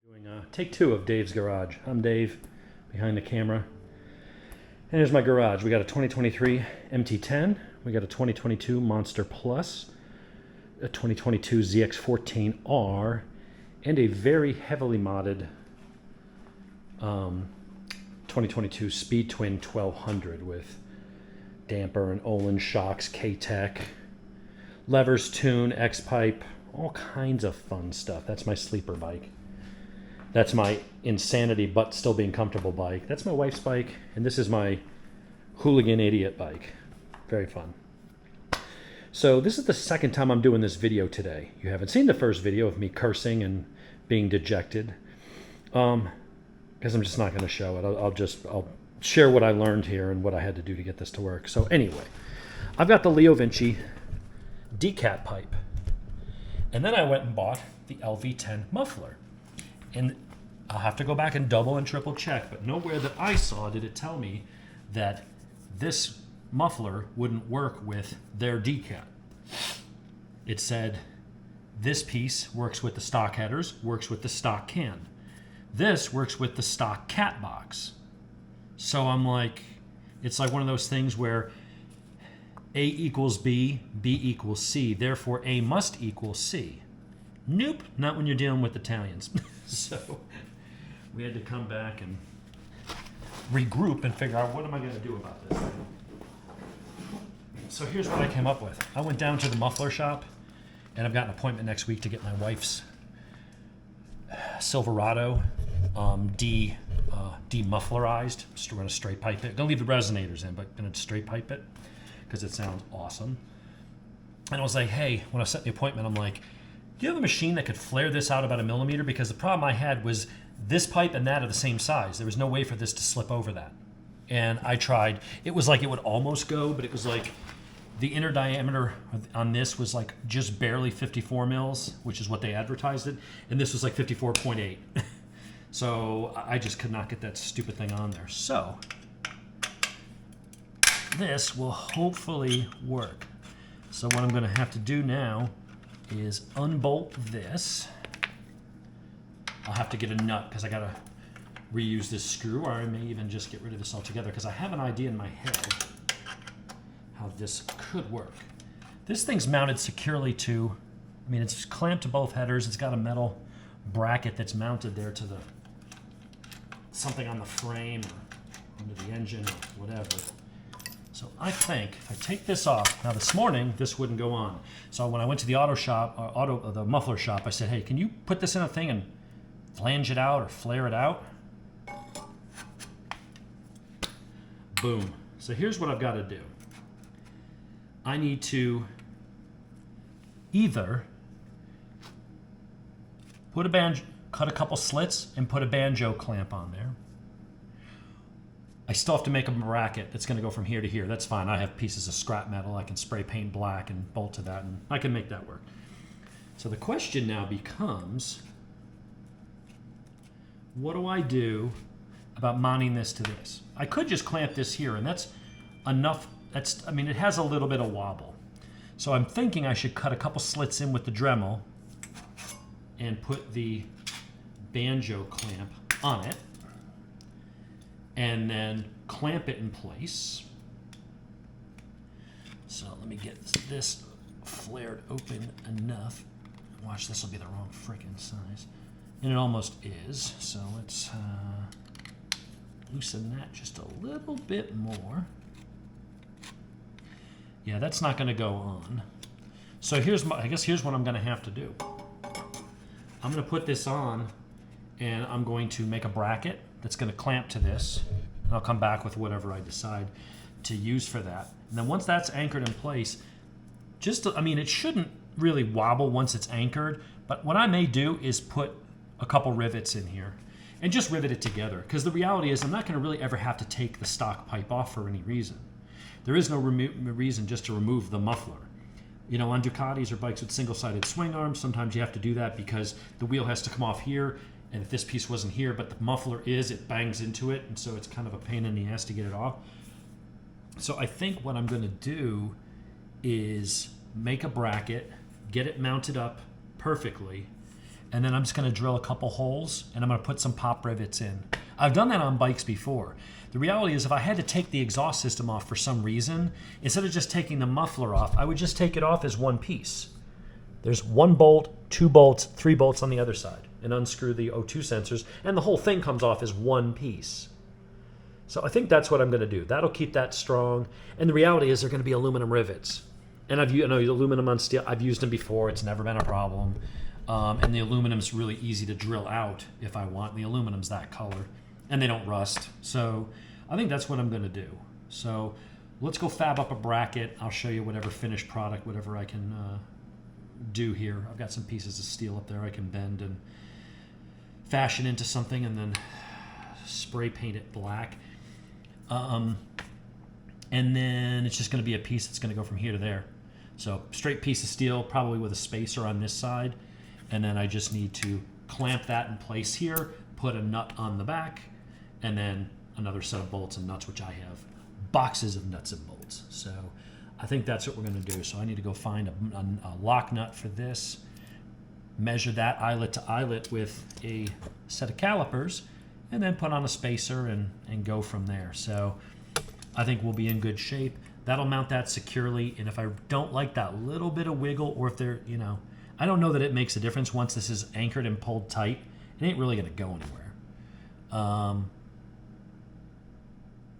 Doing take two of Dave's garage. I'm Dave, behind the camera. And here's my garage. We got a 2023 MT-10. We got a 2022 Monster Plus, a 2022 ZX14R, and a very heavily modded 2022 Speed Twin 1200 with damper and Olin shocks, K-Tech, levers, tune, X-pipe, all kinds of fun stuff. That's my sleeper bike. That's my insanity but still being comfortable bike. That's my wife's bike, and this is my hooligan idiot bike. Very fun. So this is the second time I'm doing this video today. You haven't seen the first video of me cursing and being dejected, because I'm just not going to show it. I'll share what I learned here and what I had to do to get this to work. So anyway, I've got the Leo Vinci decat pipe, and then I went and bought the LV10 muffler. And I'll have to go back and double and triple check, but nowhere that I saw did it tell me that this muffler wouldn't work with their decat. It said this piece works with the stock headers, works with the stock can. This works with the stock cat box. So I'm like, it's like one of those things where A equals B, B equals C, therefore A must equal C. Nope, not when you're dealing with Italians. So we had to come back and regroup and figure out what am I going to do about this thing. So here's what I came up with. I went down to the muffler shop, and I've got an appointment next week to get my wife's Silverado demufflerized. Just going to straight pipe it. Going to leave the resonators in, but going to straight pipe it because it sounds awesome. And I was like, hey, when I set the appointment, I'm like, do you have a machine that could flare this out about 1 millimeter? Because the problem I had was this pipe and that are the same size. There was no way for this to slip over that. And I tried. It was like it would almost go, but it was like the inner diameter on this was like just barely 54 mils, which is what they advertised it. And this was like 54.8. So I just could not get that stupid thing on there. So this will hopefully work. So what I'm going to have to do now is unbolt this. I'll have to get a nut because I gotta reuse this screw, or I may even just get rid of this altogether because I have an idea in my head how this could work. This thing's mounted securely to, I mean, it's clamped to both headers. It's got a metal bracket that's mounted there to the something on the frame or under the engine or whatever. So I think if I take this off, now this morning this wouldn't go on. So when I went to the the muffler shop, I said, hey, can you put this in a thing and flange it out or flare it out? Boom. So here's what I've got to do. I need to either put cut a couple slits and put a banjo clamp on there. I still have to make a bracket that's going to go from here to here. That's fine. I have pieces of scrap metal. I can spray paint black and bolt to that, and I can make that work. So the question now becomes, what do I do about mounting this to this? I could just clamp this here, and that's enough. I mean, it has a little bit of wobble. So I'm thinking I should cut a couple slits in with the Dremel and put the banjo clamp on it, and then clamp it in place. So let me get this flared open enough. Watch, this will be the wrong freaking size. And it almost is. So let's loosen that just a little bit more. Yeah, that's not going to go on. So I guess here's what I'm going to have to do. I'm going to put this on, and I'm going to make a bracket that's going to clamp to this. And I'll come back with whatever I decide to use for that. And then once that's anchored in place, I mean, it shouldn't really wobble once it's anchored, but what I may do is put a couple rivets in here and just rivet it together. Because the reality is I'm not going to really ever have to take the stock pipe off for any reason. There is no reason just to remove the muffler. You know, on Ducatis or bikes with single-sided swing arms, sometimes you have to do that because the wheel has to come off here, and if this piece wasn't here, but the muffler is, it bangs into it, and so it's kind of a pain in the ass to get it off. So I think what I'm going to do is make a bracket, get it mounted up perfectly, and then I'm just going to drill a couple holes, and I'm going to put some pop rivets in. I've done that on bikes before. The reality is if I had to take the exhaust system off for some reason, instead of just taking the muffler off, I would just take it off as one piece. There's 1 bolt, 2 bolts, 3 bolts on the other side, and unscrew the O2 sensors, and the whole thing comes off as one piece. So I think that's what I'm going to do. That'll keep that strong. And the reality is they're going to be aluminum rivets. And I've used aluminum on steel. I've used them before. It's never been a problem. And the aluminum's really easy to drill out if I want. The aluminum's that color, and they don't rust. So I think that's what I'm going to do. So let's go fab up a bracket. I'll show you whatever finished product, whatever I can do here. I've got some pieces of steel up there I can bend and fashion into something, and then spray paint it black. And then it's just going to be a piece that's going to go from here to there. So straight piece of steel, probably with a spacer on this side. And then I just need to clamp that in place here, put a nut on the back, and then another set of bolts and nuts, which I have boxes of nuts and bolts. So I think that's what we're going to do. So I need to go find a lock nut for this, measure that eyelet to eyelet with a set of calipers, and then put on a spacer and go from there. So I think we'll be in good shape. That'll mount that securely. And if I don't like that little bit of wiggle, or if there, I don't know that it makes a difference once this is anchored and pulled tight. It ain't really going to go anywhere.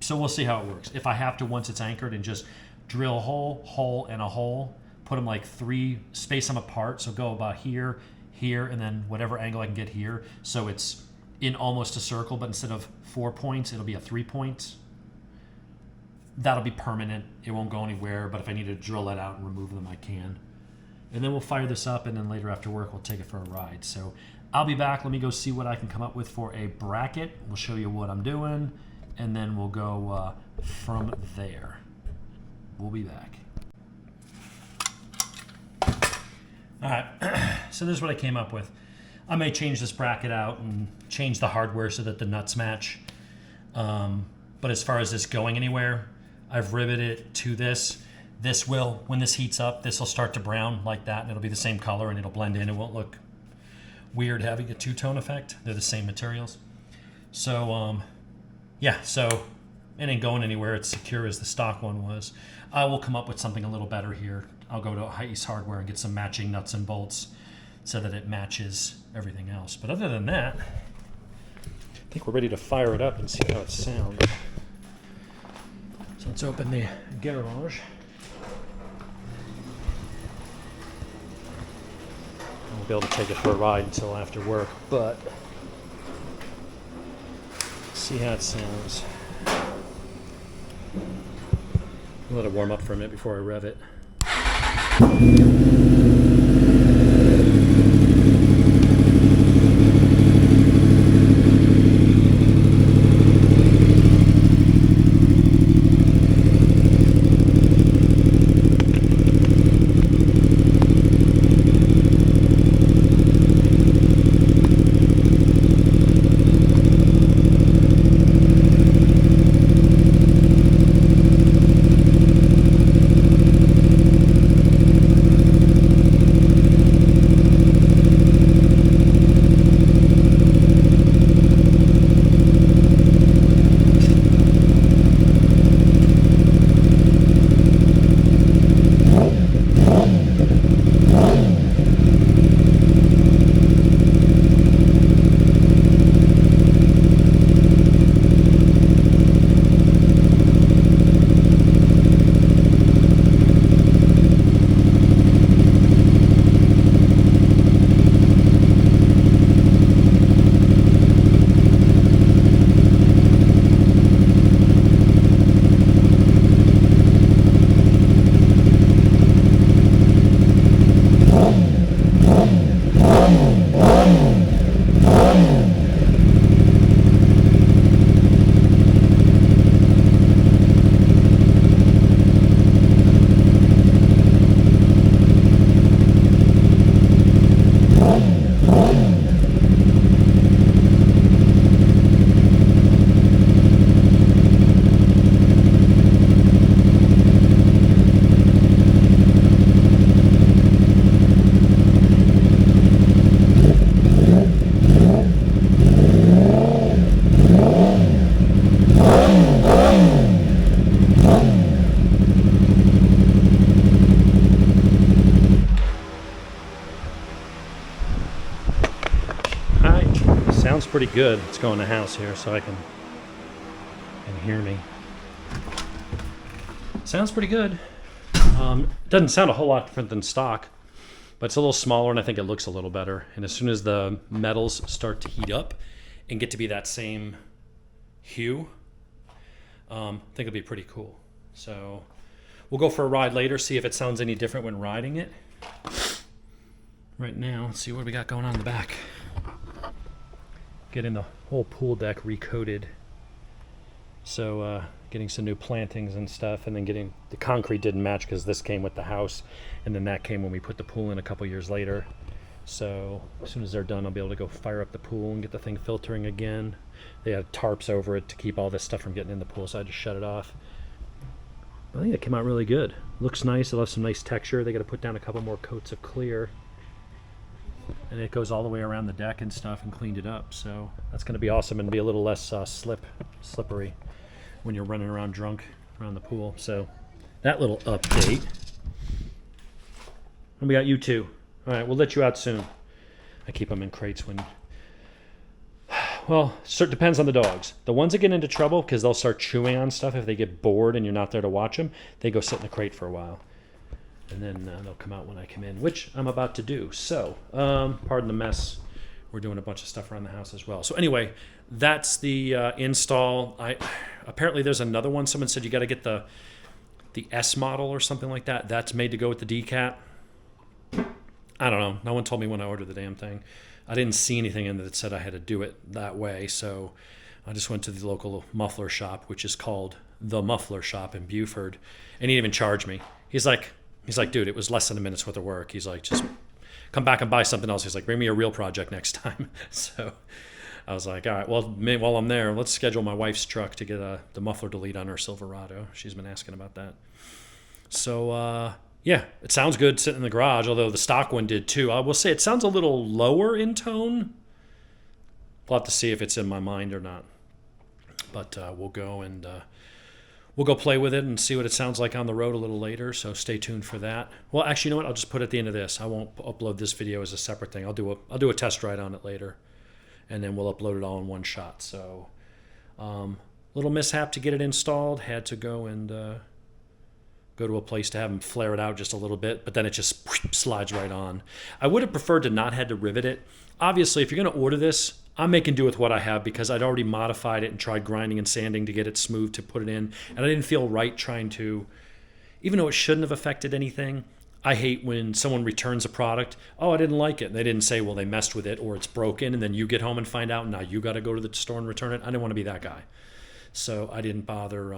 So we'll see how it works. If I have to, once it's anchored, and just drill a hole, and a hole, put them like 3, space them apart. So go about here, here, and then whatever angle I can get here. So it's in almost a circle, but instead of 4 points, it'll be a 3 points. That'll be permanent. It won't go anywhere, but if I need to drill it out and remove them, I can. And then we'll fire this up, and then later after work, we'll take it for a ride. So I'll be back. Let me go see what I can come up with for a bracket. We'll show you what I'm doing, and then we'll go from there. We'll be back. All right, so this is what I came up with. I may change this bracket out and change the hardware so that the nuts match. But as far as this going anywhere, I've riveted it to this. This will, when this heats up, this will start to brown like that, and it'll be the same color, and it'll blend in. It won't look weird having a two-tone effect. They're the same materials. So, yeah, so it ain't going anywhere. It's secure as the stock one was. I will come up with something a little better here. I'll go to Ace Hardware and get some matching nuts and bolts so that it matches everything else. But other than that, I think we're ready to fire it up and see how it sounds. So let's open the garage. I won't be able to take it for a ride until after work, but let's see how it sounds. I'll let it warm up for a minute before I rev it. sounds pretty good. Let's go in the house here so I can hear me. Sounds pretty good. Doesn't sound a whole lot different than stock, but it's a little smaller and I think it looks a little better. And as soon as the metals start to heat up and get to be that same hue, I think it'll be pretty cool. So we'll go for a ride later, see if it sounds any different when riding it. Right now, let's see what we got going on in the back. Getting the whole pool deck recoated. So getting some new plantings and stuff, and then getting the concrete didn't match because this came with the house, and then that came when we put the pool in a couple years later. So as soon as they're done, I'll be able to go fire up the pool and get the thing filtering again. They had tarps over it to keep all this stuff from getting in the pool, so I just shut it off. I think it came out really good. Looks nice. It'll have some nice texture. They got to put down a couple more coats of clear, and it goes all the way around the deck and stuff, and cleaned it up. So that's going to be awesome and be a little less slippery when you're running around drunk around the pool. So that little update. And we got you two. All right, we'll let you out soon. I keep them in crates when... Well, it depends on the dogs. The ones that get into trouble because they'll start chewing on stuff if they get bored and you're not there to watch them, they go sit in the crate for a while. And then they'll come out when I come in, which I'm about to do. So, pardon the mess. We're doing a bunch of stuff around the house as well. So anyway, that's the install. Apparently there's another one. Someone said you got to get the S model or something like that. That's made to go with the DCAT. I don't know. No one told me when I ordered the damn thing. I didn't see anything in it that said I had to do it that way. So I just went to the local muffler shop, which is called The Muffler Shop in Buford. And he didn't even charge me. He's like, dude, it was less than a minute's worth of work. He's like, just come back and buy something else. He's like, bring me a real project next time. So I was like, all right, well, while I'm there, let's schedule my wife's truck to get the muffler delete on her Silverado. She's been asking about that. So, yeah, it sounds good sitting in the garage, although the stock one did too. I will say it sounds a little lower in tone. We'll have to see if it's in my mind or not. But we'll go play with it and see what it sounds like on the road a little later, so stay tuned for that. Well, actually, you know what? I'll just put it at the end of this. I won't upload this video as a separate thing. I'll do a test ride on it later, and then we'll upload it all in one shot. So, little mishap to get it installed. Had to go and go to a place to have them flare it out just a little bit, but then it just slides right on. I would have preferred to not had to rivet it. Obviously, if you're going to order this, I'm making do with what I have because I'd already modified it and tried grinding and sanding to get it smooth to put it in. And I didn't feel right trying to, even though it shouldn't have affected anything, I hate when someone returns a product. Oh, I didn't like it. And they didn't say, well, they messed with it or it's broken. And then you get home and find out, and now you got to go to the store and return it. I didn't want to be that guy. So I didn't bother,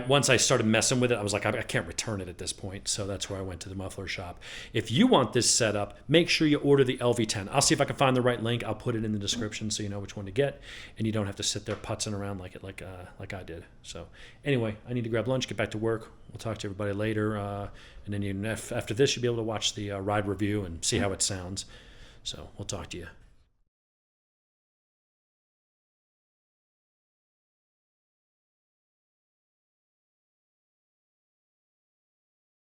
once I started messing with it, I was like, I can't return it at this point. So that's where I went to the muffler shop. If you want this set up, make sure you order the LV10. I'll see if I can find the right link. I'll put it in the description so you know which one to get, and you don't have to sit there putzing around like I did. So anyway, I need to grab lunch, get back to work. We'll talk to everybody later, and then after this, you'll be able to watch the ride review and see how it sounds. So we'll talk to you.